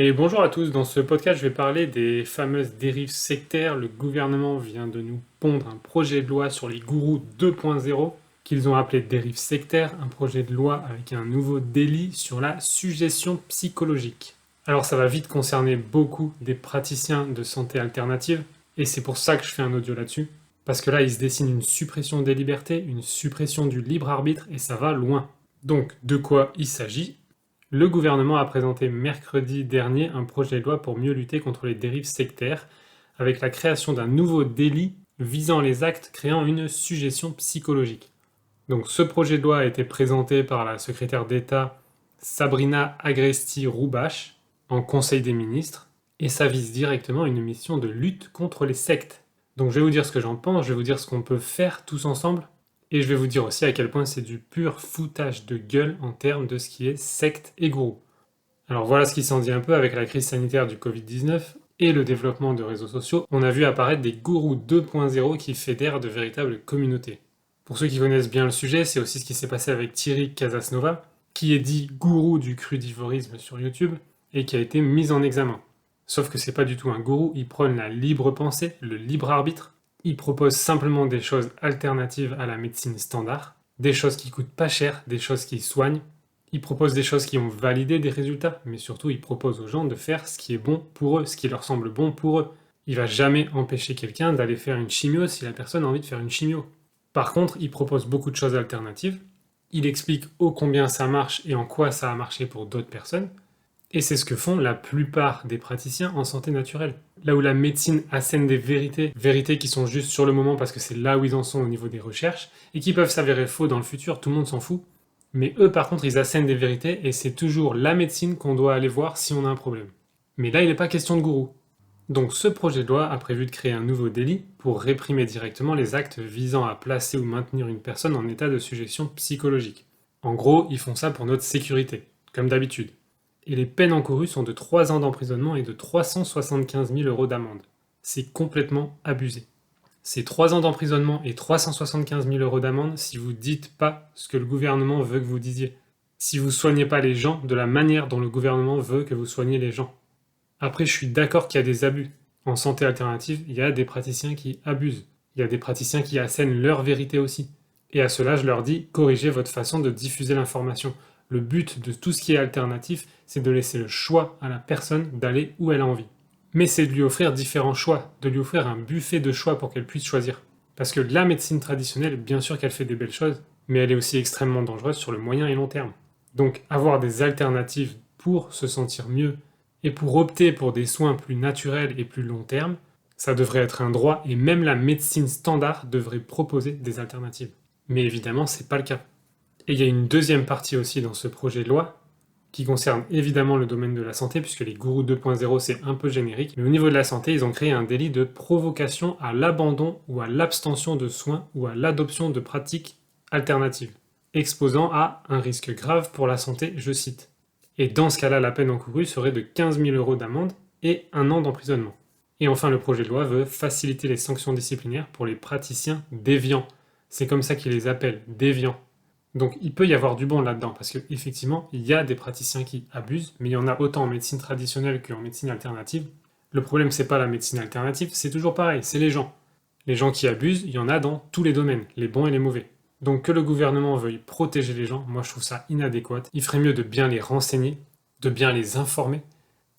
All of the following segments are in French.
Et bonjour à tous, dans ce podcast je vais parler des fameuses dérives sectaires. Le gouvernement vient de nous pondre un projet de loi sur les gourous 2.0 qu'ils ont appelé dérives sectaires, un projet de loi avec un nouveau délit sur la suggestion psychologique. Alors ça va vite concerner beaucoup des praticiens de santé alternative, et c'est pour ça que je fais un audio là-dessus, parce que là il se dessine une suppression des libertés, une suppression du libre arbitre, et ça va loin. Donc de quoi il s'agit? Le gouvernement a présenté mercredi dernier un projet de loi pour mieux lutter contre les dérives sectaires, avec la création d'un nouveau délit visant les actes créant une suggestion psychologique. Donc ce projet de loi a été présenté par la secrétaire d'État Sabrina Agresti-Roubache en Conseil des ministres, et ça vise directement une mission de lutte contre les sectes. Donc je vais vous dire ce que j'en pense, je vais vous dire ce qu'on peut faire tous ensemble, et je vais vous dire aussi à quel point c'est du pur foutage de gueule en termes de ce qui est secte et gourou. Alors voilà ce qui s'en dit un peu avec la crise sanitaire du Covid-19 et le développement de réseaux sociaux. On a vu apparaître des gourous 2.0 qui fédèrent de véritables communautés. Pour ceux qui connaissent bien le sujet, c'est aussi ce qui s'est passé avec Thierry Casasnova, qui est dit gourou du crudivorisme sur YouTube et qui a été mis en examen. Sauf que c'est pas du tout un gourou, il prône la libre pensée, le libre arbitre. Il propose simplement des choses alternatives à la médecine standard, des choses qui coûtent pas cher, des choses qui soignent. Il propose des choses qui ont validé des résultats, mais surtout il propose aux gens de faire ce qui est bon pour eux, ce qui leur semble bon pour eux. Il va jamais empêcher quelqu'un d'aller faire une chimio si la personne a envie de faire une chimio. Par contre, il propose beaucoup de choses alternatives. Il explique ô combien ça marche et en quoi ça a marché pour d'autres personnes. Et c'est ce que font la plupart des praticiens en santé naturelle. Là où la médecine assène des vérités, vérités qui sont justes sur le moment parce que c'est là où ils en sont au niveau des recherches, et qui peuvent s'avérer faux dans le futur, tout le monde s'en fout. Mais eux, par contre, ils assènent des vérités, et c'est toujours la médecine qu'on doit aller voir si on a un problème. Mais là, il n'est pas question de gourou. Donc ce projet de loi a prévu de créer un nouveau délit pour réprimer directement les actes visant à placer ou maintenir une personne en état de suggestion psychologique. En gros, ils font ça pour notre sécurité, comme d'habitude. Et les peines encourues sont de 3 ans d'emprisonnement et de 375 000 euros d'amende. C'est complètement abusé. C'est 3 ans d'emprisonnement et 375 000 euros d'amende si vous dites pas ce que le gouvernement veut que vous disiez. Si vous soignez pas les gens de la manière dont le gouvernement veut que vous soignez les gens. Après, je suis d'accord qu'il y a des abus. En santé alternative, il y a des praticiens qui abusent. Il y a des praticiens qui assènent leur vérité aussi. Et à cela, je leur dis, corrigez votre façon de diffuser l'information. Le but de tout ce qui est alternatif, c'est de laisser le choix à la personne d'aller où elle a envie. Mais c'est de lui offrir différents choix, de lui offrir un buffet de choix pour qu'elle puisse choisir. Parce que la médecine traditionnelle, bien sûr qu'elle fait des belles choses, mais elle est aussi extrêmement dangereuse sur le moyen et long terme. Donc avoir des alternatives pour se sentir mieux et pour opter pour des soins plus naturels et plus long terme, ça devrait être un droit et même la médecine standard devrait proposer des alternatives. Mais évidemment, c'est pas le cas. Et il y a une deuxième partie aussi dans ce projet de loi qui concerne évidemment le domaine de la santé, puisque les gourous 2.0 c'est un peu générique, mais au niveau de la santé, ils ont créé un délit de provocation à l'abandon ou à l'abstention de soins ou à l'adoption de pratiques alternatives, exposant à un risque grave pour la santé, je cite. Et dans ce cas-là, la peine encourue serait de 15 000 euros d'amende et 1 an d'emprisonnement. Et enfin, le projet de loi veut faciliter les sanctions disciplinaires pour les praticiens déviants. C'est comme ça qu'ils les appellent, déviants. Donc il peut y avoir du bon là-dedans, parce qu'effectivement, il y a des praticiens qui abusent, mais il y en a autant en médecine traditionnelle qu'en médecine alternative. Le problème, c'est pas la médecine alternative, c'est toujours pareil, c'est les gens. Les gens qui abusent, il y en a dans tous les domaines, les bons et les mauvais. Donc que le gouvernement veuille protéger les gens, moi je trouve ça inadéquat. Il ferait mieux de bien les renseigner, de bien les informer,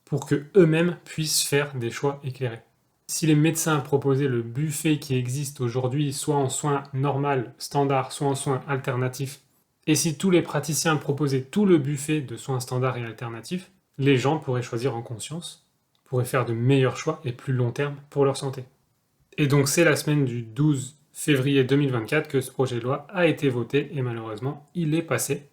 pour que eux-mêmes puissent faire des choix éclairés. Si les médecins proposaient le buffet qui existe aujourd'hui, soit en soins normaux, standards, soit en soins alternatifs, et si tous les praticiens proposaient tout le buffet de soins standards et alternatifs, les gens pourraient choisir en conscience, pourraient faire de meilleurs choix et plus long terme pour leur santé. Et donc c'est la semaine du 12 février 2024 que ce projet de loi a été voté et malheureusement il est passé.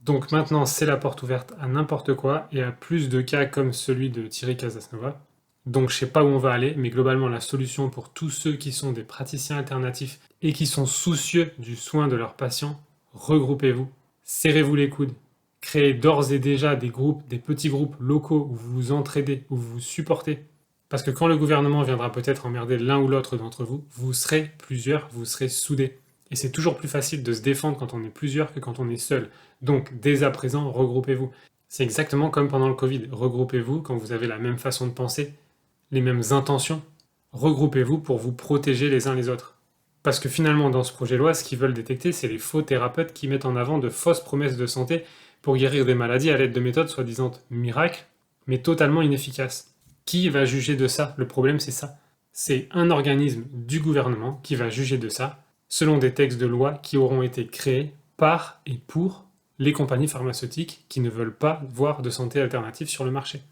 Donc maintenant c'est la porte ouverte à n'importe quoi et à plus de cas comme celui de Thierry Casasnova. Donc je sais pas où on va aller, mais globalement la solution pour tous ceux qui sont des praticiens alternatifs et qui sont soucieux du soin de leurs patients, regroupez-vous, serrez-vous les coudes, créez d'ores et déjà des groupes, des petits groupes locaux où vous vous entraidez, où vous vous supportez. Parce que quand le gouvernement viendra peut-être emmerder l'un ou l'autre d'entre vous, vous serez plusieurs, vous serez soudés. Et c'est toujours plus facile de se défendre quand on est plusieurs que quand on est seul. Donc dès à présent, regroupez-vous. C'est exactement comme pendant le Covid. Regroupez-vous quand vous avez la même façon de penser, les mêmes intentions. Regroupez-vous pour vous protéger les uns les autres. Parce que finalement, dans ce projet de loi, ce qu'ils veulent détecter, c'est les faux thérapeutes qui mettent en avant de fausses promesses de santé pour guérir des maladies à l'aide de méthodes soi-disant miracles, mais totalement inefficaces. Qui va juger de ça? Le problème, c'est ça. C'est un organisme du gouvernement qui va juger de ça, selon des textes de loi qui auront été créés par et pour les compagnies pharmaceutiques qui ne veulent pas voir de santé alternative sur le marché.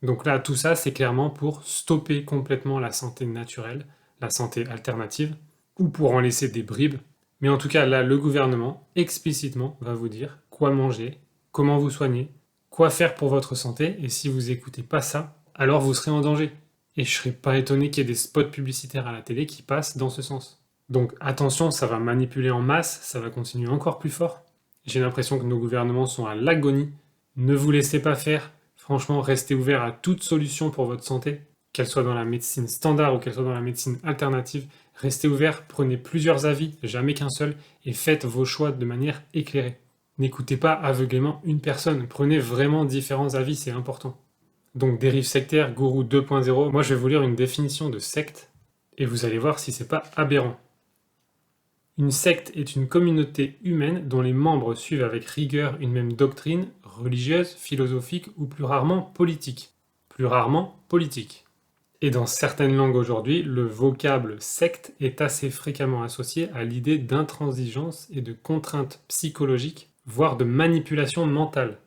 Donc là, tout ça, c'est clairement pour stopper complètement la santé naturelle, la santé alternative, ou pour en laisser des bribes. Mais en tout cas, là, le gouvernement, explicitement, va vous dire quoi manger, comment vous soigner, quoi faire pour votre santé, et si vous écoutez pas ça, alors vous serez en danger. Et je serais pas étonné qu'il y ait des spots publicitaires à la télé qui passent dans ce sens. Donc attention, ça va manipuler en masse, ça va continuer encore plus fort. J'ai l'impression que nos gouvernements sont à l'agonie. Ne vous laissez pas faire. Franchement, restez ouvert à toute solution pour votre santé, qu'elle soit dans la médecine standard ou qu'elle soit dans la médecine alternative. Restez ouvert, prenez plusieurs avis, jamais qu'un seul, et faites vos choix de manière éclairée. N'écoutez pas aveuglément une personne, prenez vraiment différents avis, c'est important. Donc dérive sectaire, gourou 2.0, moi je vais vous lire une définition de secte, et vous allez voir si c'est pas aberrant. Une secte est une communauté humaine dont les membres suivent avec rigueur une même doctrine religieuse, philosophique ou plus rarement politique. Plus rarement politique. Et dans certaines langues aujourd'hui, le vocable secte est assez fréquemment associé à l'idée d'intransigeance et de contrainte psychologique, voire de manipulation mentale.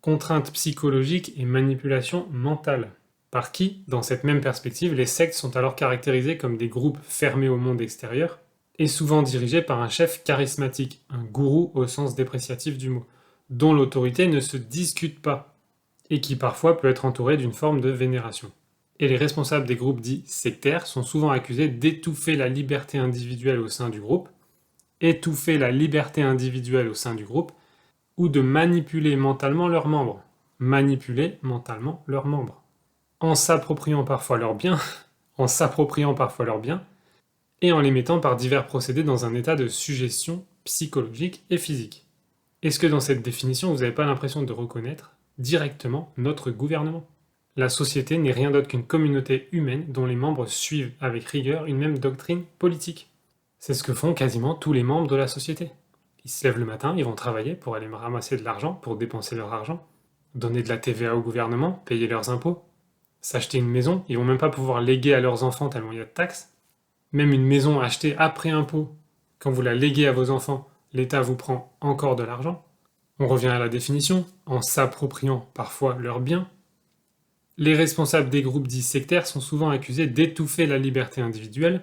Contrainte psychologique et manipulation mentale. Par qui, dans cette même perspective, les sectes sont alors caractérisées comme des groupes fermés au monde extérieur, et souvent dirigés par un chef charismatique, un gourou au sens dépréciatif du mot, dont l'autorité ne se discute pas, et qui parfois peut être entouré d'une forme de vénération. Et les responsables des groupes dits sectaires sont souvent accusés d'étouffer la liberté individuelle au sein du groupe, étouffer la liberté individuelle au sein du groupe, ou de manipuler mentalement leurs membres. Manipuler mentalement leurs membres. En s'appropriant parfois leurs biens, et en les mettant par divers procédés dans un état de suggestion psychologique et physique. Est-ce que dans cette définition, vous n'avez pas l'impression de reconnaître directement notre gouvernement? La société n'est rien d'autre qu'une communauté humaine dont les membres suivent avec rigueur une même doctrine politique. C'est ce que font quasiment tous les membres de la société. Ils se lèvent le matin, ils vont travailler pour aller ramasser de l'argent, pour dépenser leur argent, donner de la TVA au gouvernement, payer leurs impôts, s'acheter une maison, ils vont même pas pouvoir léguer à leurs enfants tellement il y a de taxes. Même une maison achetée après impôt, quand vous la léguez à vos enfants, l'État vous prend encore de l'argent. On revient à la définition, en s'appropriant parfois leurs biens. Les responsables des groupes dits sectaires sont souvent accusés d'étouffer la liberté individuelle.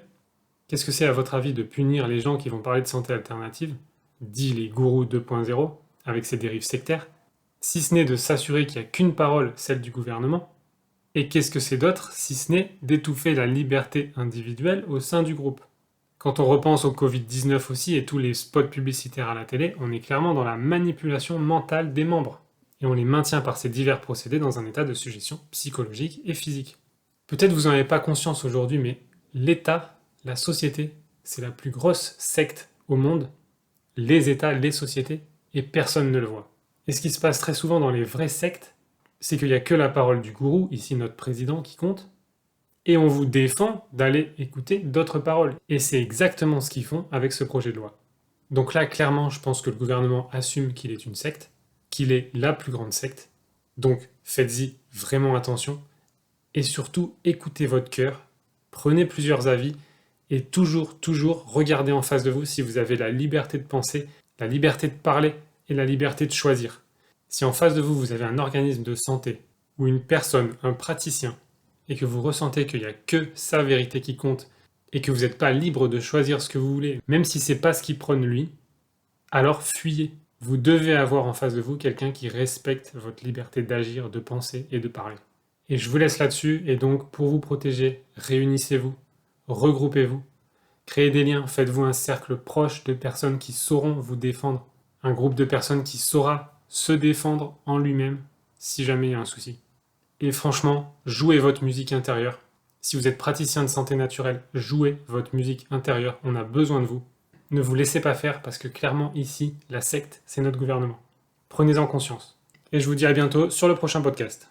Qu'est-ce que c'est à votre avis de punir les gens qui vont parler de santé alternative, dit les gourous 2.0, avec ces dérives sectaires, si ce n'est de s'assurer qu'il n'y a qu'une parole, celle du gouvernement? Et qu'est-ce que c'est d'autre, si ce n'est d'étouffer la liberté individuelle au sein du groupe? Quand on repense au Covid-19 aussi et tous les spots publicitaires à la télé, on est clairement dans la manipulation mentale des membres. Et on les maintient par ces divers procédés dans un état de suggestion psychologique et physique. Peut-être vous n'en avez pas conscience aujourd'hui, mais l'État, la société, c'est la plus grosse secte au monde. Les États, les sociétés, et personne ne le voit. Et ce qui se passe très souvent dans les vraies sectes, c'est qu'il n'y a que la parole du gourou, ici notre président, qui compte, et on vous défend d'aller écouter d'autres paroles. Et c'est exactement ce qu'ils font avec ce projet de loi. Donc là, clairement, je pense que le gouvernement assume qu'il est une secte, qu'il est la plus grande secte. Donc faites-y vraiment attention, et surtout écoutez votre cœur, prenez plusieurs avis, et toujours regardez en face de vous si vous avez la liberté de penser, la liberté de parler et la liberté de choisir. Si en face de vous, vous avez un organisme de santé, ou une personne, un praticien, et que vous ressentez qu'il n'y a que sa vérité qui compte, et que vous n'êtes pas libre de choisir ce que vous voulez, même si c'est pas ce qu'il prône lui, alors fuyez. Vous devez avoir en face de vous quelqu'un qui respecte votre liberté d'agir, de penser et de parler. Et je vous laisse là-dessus, et donc pour vous protéger, réunissez-vous, regroupez-vous, créez des liens, faites-vous un cercle proche de personnes qui sauront vous défendre, un groupe de personnes qui saura se défendre en lui-même si jamais il y a un souci. Et franchement, jouez votre musique intérieure. Si vous êtes praticien de santé naturelle, jouez votre musique intérieure, on a besoin de vous. Ne vous laissez pas faire parce que clairement ici, la secte, c'est notre gouvernement. Prenez-en conscience. et je vous dis à bientôt sur le prochain podcast.